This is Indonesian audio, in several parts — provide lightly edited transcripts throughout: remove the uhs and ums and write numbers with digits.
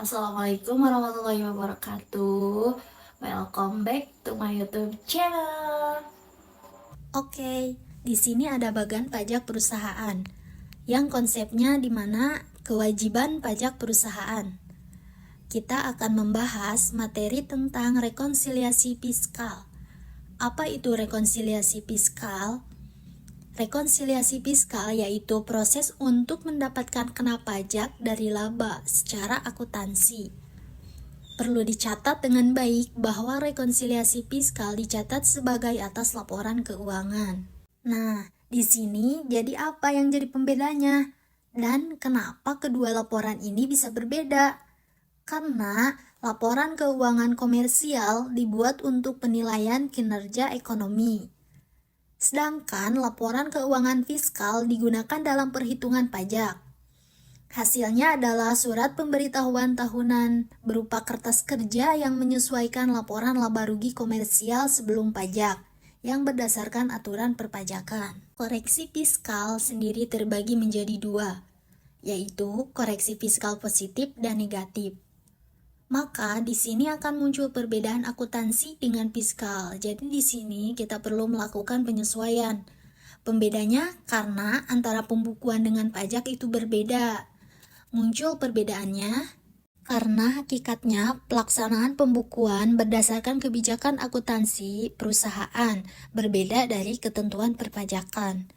Assalamualaikum warahmatullahi wabarakatuh. Welcome back to my YouTube channel. Oke, di sini ada bagian pajak perusahaan yang konsepnya di mana kewajiban pajak perusahaan. Kita akan membahas materi tentang rekonsiliasi fiskal. Apa itu rekonsiliasi fiskal? Rekonsiliasi fiskal yaitu proses untuk mendapatkan kena pajak dari laba secara akuntansi. Perlu dicatat dengan baik bahwa rekonsiliasi fiskal dicatat sebagai atas laporan keuangan. Nah, di sini jadi apa yang jadi pembedanya? Dan kenapa kedua laporan ini bisa berbeda? Karena laporan keuangan komersial dibuat untuk penilaian kinerja ekonomi. Sedangkan laporan keuangan fiskal digunakan dalam perhitungan pajak. Hasilnya adalah surat pemberitahuan tahunan berupa kertas kerja yang menyesuaikan laporan laba rugi komersial sebelum pajak yang berdasarkan aturan perpajakan. Koreksi fiskal sendiri terbagi menjadi dua, yaitu koreksi fiskal positif dan negatif. Maka di sini akan muncul perbedaan akuntansi dengan fiskal. Jadi di sini kita perlu melakukan penyesuaian. Pembedanya karena antara pembukuan dengan pajak itu berbeda. Muncul perbedaannya karena hakikatnya pelaksanaan pembukuan berdasarkan kebijakan akuntansi perusahaan berbeda dari ketentuan perpajakan.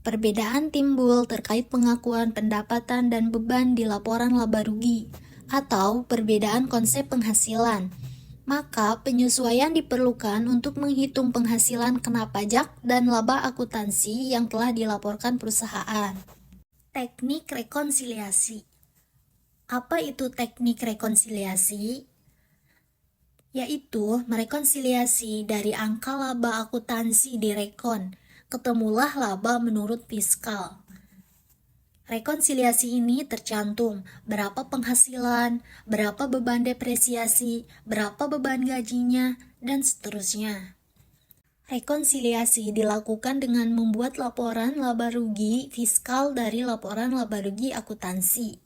Perbedaan timbul terkait pengakuan pendapatan dan beban di laporan laba rugi atau perbedaan konsep penghasilan. Maka penyesuaian diperlukan untuk menghitung penghasilan kena pajak dan laba akuntansi yang telah dilaporkan perusahaan. Teknik rekonsiliasi. Apa itu teknik rekonsiliasi? Yaitu merekonsiliasi dari angka laba akuntansi di rekon, ketemulah laba menurut fiskal. Rekonsiliasi ini tercantum berapa penghasilan, berapa beban depresiasi, berapa beban gajinya, dan seterusnya. Rekonsiliasi dilakukan dengan membuat laporan laba rugi fiskal dari laporan laba rugi akuntansi.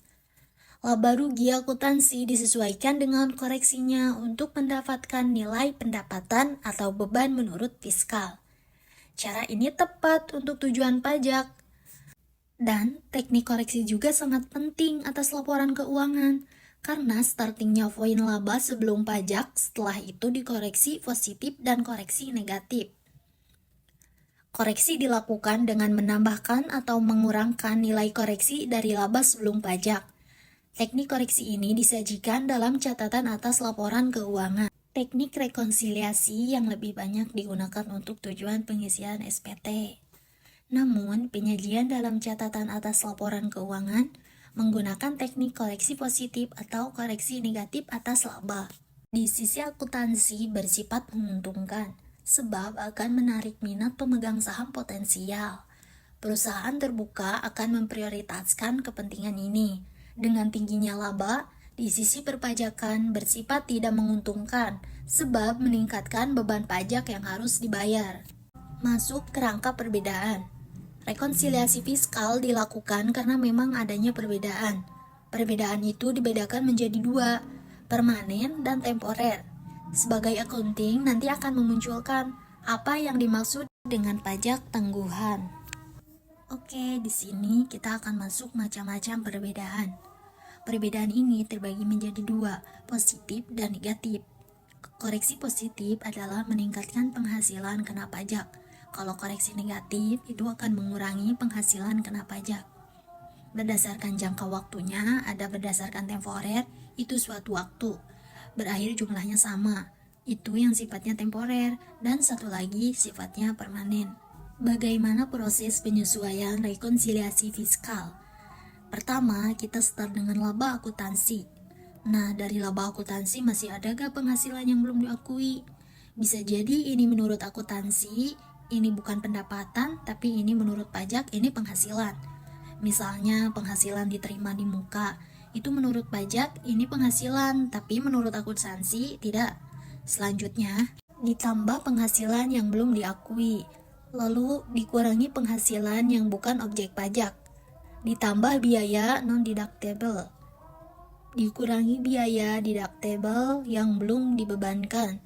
Laba rugi akuntansi disesuaikan dengan koreksinya untuk mendapatkan nilai pendapatan atau beban menurut fiskal. Cara ini tepat untuk tujuan pajak. Dan teknik koreksi juga sangat penting atas laporan keuangan, karena startingnya poin laba sebelum pajak, setelah itu dikoreksi positif dan koreksi negatif. Koreksi dilakukan dengan menambahkan atau mengurangkan nilai koreksi dari laba sebelum pajak. Teknik koreksi ini disajikan dalam catatan atas laporan keuangan. Teknik rekonsiliasi yang lebih banyak digunakan untuk tujuan pengisian SPT. Namun, penyajian dalam catatan atas laporan keuangan menggunakan teknik koreksi positif atau koreksi negatif atas laba. Di sisi akuntansi bersifat menguntungkan, sebab akan menarik minat pemegang saham potensial. Perusahaan terbuka akan memprioritaskan kepentingan ini. Dengan tingginya laba, di sisi perpajakan bersifat tidak menguntungkan, sebab meningkatkan beban pajak yang harus dibayar. Masuk kerangka perbedaan. Rekonsiliasi fiskal dilakukan karena memang adanya perbedaan. Perbedaan itu dibedakan menjadi dua, permanen dan temporer. Sebagai accounting nanti akan memunculkan apa yang dimaksud dengan pajak tangguhan. Oke, di sini kita akan masuk macam-macam perbedaan. Perbedaan ini terbagi menjadi dua, positif dan negatif. Koreksi positif adalah meningkatkan penghasilan kena pajak. Kalau koreksi negatif itu akan mengurangi penghasilan kena pajak. Berdasarkan jangka waktunya, ada berdasarkan temporer, itu suatu waktu. Berakhir jumlahnya sama, itu yang sifatnya temporer, dan satu lagi sifatnya permanen. Bagaimana proses penyesuaian rekonsiliasi fiskal? Pertama, kita start dengan laba akuntansi. Nah, dari laba akuntansi masih ada gak penghasilan yang belum diakui? Bisa jadi ini menurut akuntansi, ini bukan pendapatan, tapi ini menurut pajak, ini penghasilan. Misalnya penghasilan diterima di muka, itu menurut pajak, ini penghasilan, tapi menurut akuntansi tidak. Selanjutnya, ditambah penghasilan yang belum diakui, lalu dikurangi penghasilan yang bukan objek pajak, ditambah biaya non-deductible. dikurangi biaya deductible yang belum dibebankan,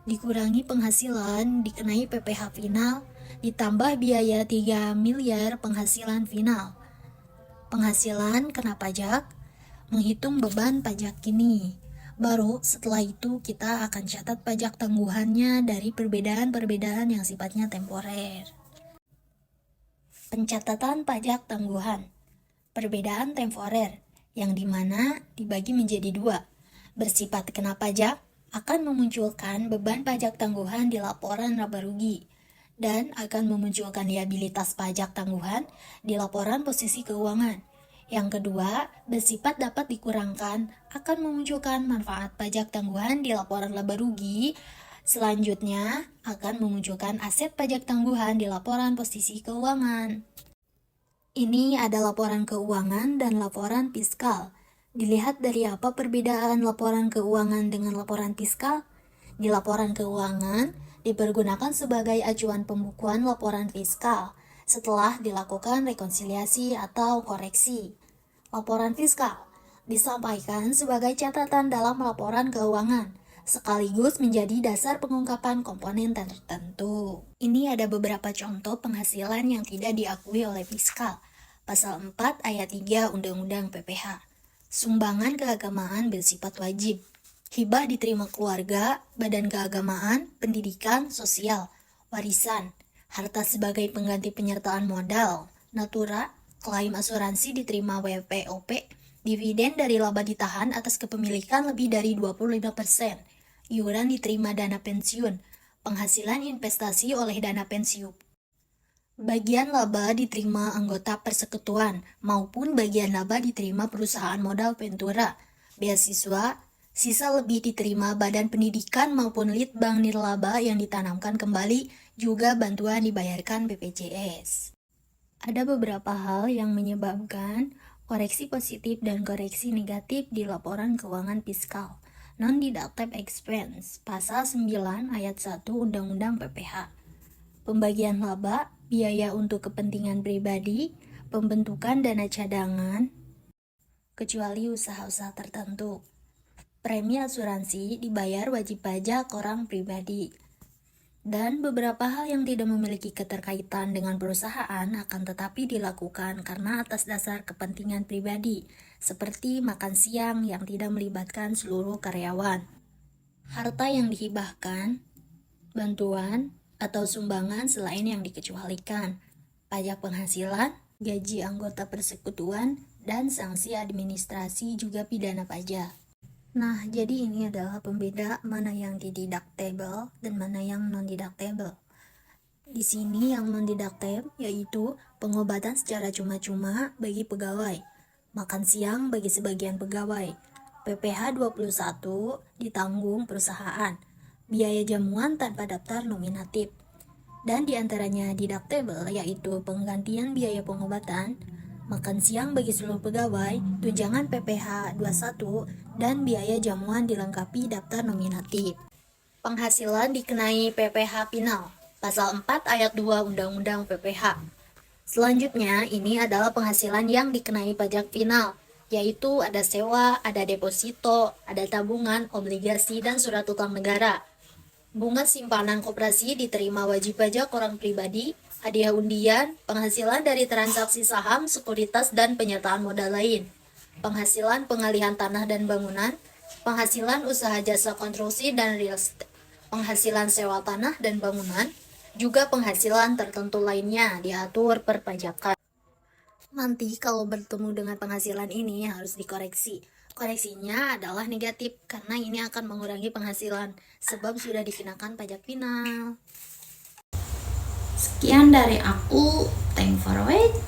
dikurangi penghasilan dikenai PPh final, ditambah biaya 3 miliar penghasilan final. Penghasilan kena pajak, menghitung beban pajak ini. Baru setelah itu kita akan catat pajak tangguhannya dari perbedaan-perbedaan yang sifatnya temporer. Pencatatan pajak tangguhan. Perbedaan temporer, yang dimana dibagi menjadi dua. Bersifat kena pajak akan memunculkan beban pajak tangguhan di laporan laba rugi dan akan memunculkan liabilitas pajak tangguhan di laporan posisi keuangan. Yang kedua, bersifat dapat dikurangkan akan memunculkan manfaat pajak tangguhan di laporan laba rugi. Selanjutnya, akan memunculkan aset pajak tangguhan di laporan posisi keuangan. Ini ada laporan keuangan dan laporan fiskal. Dilihat dari apa perbedaan laporan keuangan dengan laporan fiskal? Di laporan keuangan dipergunakan sebagai acuan pembukuan laporan fiskal setelah dilakukan rekonsiliasi atau koreksi. Laporan fiskal disampaikan sebagai catatan dalam laporan keuangan, sekaligus menjadi dasar pengungkapan komponen tertentu. Ini ada beberapa contoh penghasilan yang tidak diakui oleh fiskal. Pasal 4 ayat 3 Undang-Undang PPh. Sumbangan keagamaan bersifat wajib. Hibah diterima keluarga, badan keagamaan, pendidikan, sosial, warisan, harta sebagai pengganti penyertaan modal, natura, klaim asuransi diterima WPOP, dividen dari laba ditahan atas kepemilikan lebih dari 25%, iuran diterima dana pensiun, penghasilan investasi oleh dana pensiun. Bagian laba diterima anggota persekutuan maupun bagian laba diterima perusahaan modal Ventura, beasiswa, sisa lebih diterima badan pendidikan maupun litbang nirlaba yang ditanamkan kembali, juga bantuan dibayarkan BPJS. Ada beberapa hal yang menyebabkan koreksi positif dan koreksi negatif di laporan keuangan fiskal. Non-deductible expense, pasal 9 ayat 1 Undang-Undang PPh. Pembagian laba, biaya untuk kepentingan pribadi, pembentukan dana cadangan, kecuali usaha-usaha tertentu. Premi asuransi dibayar wajib pajak orang pribadi. Dan beberapa hal yang tidak memiliki keterkaitan dengan perusahaan akan tetapi dilakukan karena atas dasar kepentingan pribadi, seperti makan siang yang tidak melibatkan seluruh karyawan. Harta yang dihibahkan, bantuan, atau sumbangan selain yang dikecualikan, pajak penghasilan, gaji anggota persekutuan, dan sanksi administrasi juga pidana pajak. Nah, jadi ini adalah pembeda mana yang deductible dan mana yang non-deductible. Di sini yang non-deductible yaitu pengobatan secara cuma-cuma bagi pegawai, makan siang bagi sebagian pegawai, PPh 21 ditanggung perusahaan, biaya jamuan tanpa daftar nominatif. Dan diantaranya deductible yaitu penggantian biaya pengobatan, makan siang bagi seluruh pegawai, tunjangan PPh 21, dan biaya jamuan dilengkapi daftar nominatif. Penghasilan dikenai PPh final, pasal 4 ayat 2 Undang-Undang PPh. Selanjutnya, ini adalah penghasilan yang dikenai pajak final, yaitu ada sewa, ada deposito, ada tabungan, obligasi, dan surat utang negara. Bunga simpanan koperasi diterima wajib pajak orang pribadi, hadiah undian, penghasilan dari transaksi saham, sekuritas, dan penyertaan modal lain, penghasilan pengalihan tanah dan bangunan, penghasilan usaha jasa konstruksi dan real estate, penghasilan sewa tanah dan bangunan, juga penghasilan tertentu lainnya diatur perpajakan. Nanti kalau bertemu dengan penghasilan ini harus dikoreksi. Koreksinya adalah negatif karena ini akan mengurangi penghasilan sebab sudah dikenakan pajak final. Sekian dari aku, thank for watching.